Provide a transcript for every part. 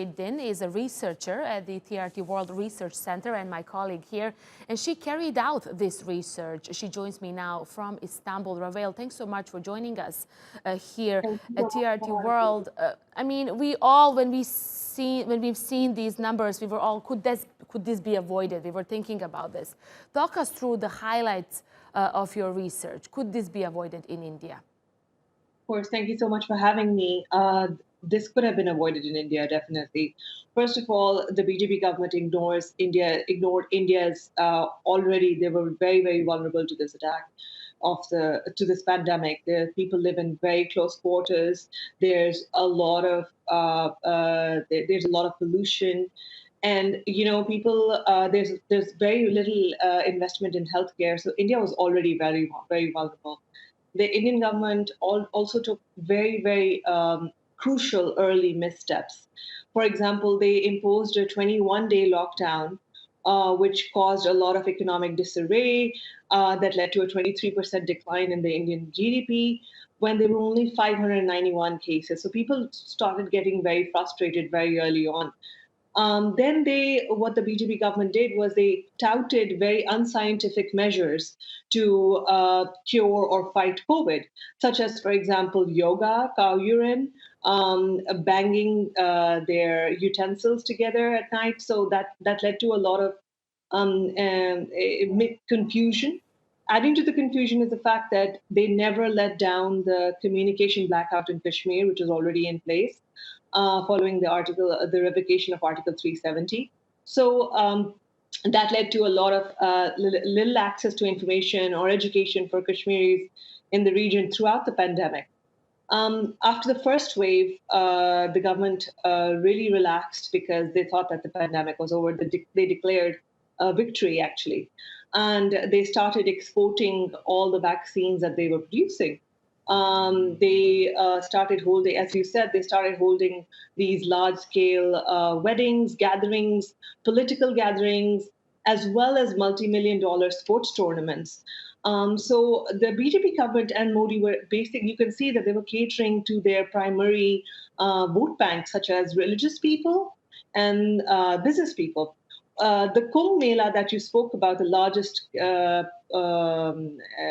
Mohydin is a researcher at the TRT World Research Centre and my colleague here, and she carried out this research. She joins me now from Istanbul. Ravale, thanks so much for joining us here at TRT World. I mean, we all, when we've seen these numbers, we were all, could this be avoided? We were thinking about this. Talk us through the highlights of your research. Could this be avoided in India? Of course, thank you so much for having me. This could have been avoided in India, definitely. First of all, the BJP government ignored India's already. They were very, very vulnerable to this attack to this pandemic. The people live in very close quarters. There's a lot of pollution. And people, there's very little investment in healthcare. So India was already very, very vulnerable. The Indian government also took very, very crucial early missteps. For example, they imposed a 21-day lockdown, which caused a lot of economic disarray, that led to a 23% decline in the Indian GDP when there were only 591 cases. So people started getting very frustrated very early on. Then what the BJP government did was they touted very unscientific measures to cure or fight COVID, such as, for example, yoga, cow urine, banging their utensils together at night. So that led to a lot of confusion. Adding to the confusion is the fact that they never let down the communication blackout in Kashmir, which is already in place. Following the revocation of Article 370. So that led to a lot of little access to information or education for Kashmiris in the region throughout the pandemic. After the first wave, the government really relaxed because they thought that the pandemic was over. They declared a victory, actually. And they started exporting all the vaccines that they were producing. They started holding, as you said, they started holding these large-scale weddings, gatherings, political gatherings, as well as multi-million-dollar sports tournaments. So the BJP government and Modi were basically, you can see that they were catering to their primary vote banks, such as religious people and business people. The Kumbh Mela that you spoke about, the largest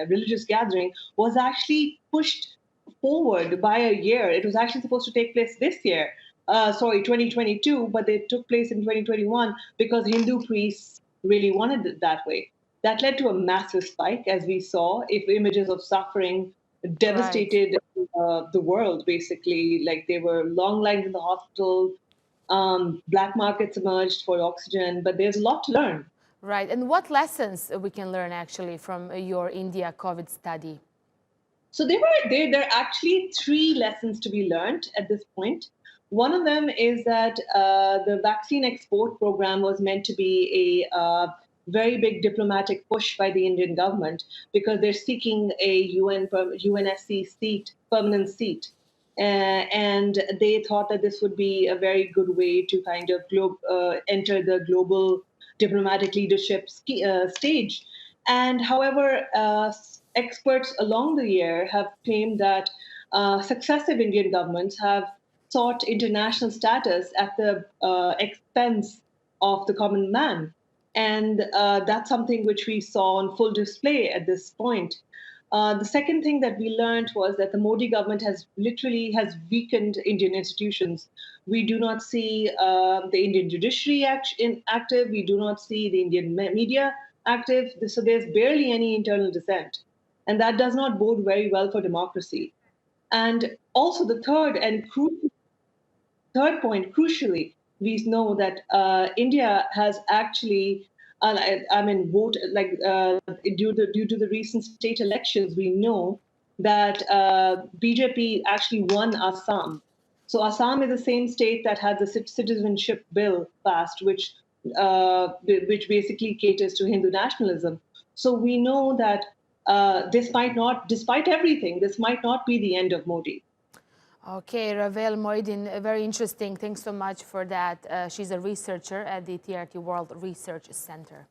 religious gathering, was actually pushed forward by a year. It was actually supposed to take place this year, 2022, but it took place in 2021 because Hindu priests really wanted it that way. That led to a massive spike, as we saw, if images of suffering devastated the world, basically. Like there were long lines in the hospital. Black markets emerged for oxygen, but there's a lot to learn. Right. And what lessons we can learn actually from your India COVID study? So there are actually 3 lessons to be learned at this point. One of them is that the vaccine export program was meant to be a very big diplomatic push by the Indian government because they're seeking a UNSC seat, permanent seat. And they thought that this would be a very good way to kind of enter the global diplomatic leadership stage. And however, experts along the year have claimed that successive Indian governments have sought international status at the expense of the common man. And that's something which we saw on full display at this point. The second thing that we learned was that the Modi government has weakened Indian institutions. We do not see the Indian judiciary active. We do not see the Indian media active. So there's barely any internal dissent. And that does not bode very well for democracy. And also the third point, crucially, we know that India has actually due to the recent state elections, we know that BJP actually won Assam. So Assam is the same state that had the citizenship bill passed, which basically caters to Hindu nationalism. So we know that despite everything, this might not be the end of Modi. Okay, Ravale Mohydin, very interesting. Thanks so much for that. She's a researcher at the TRT World Research Centre.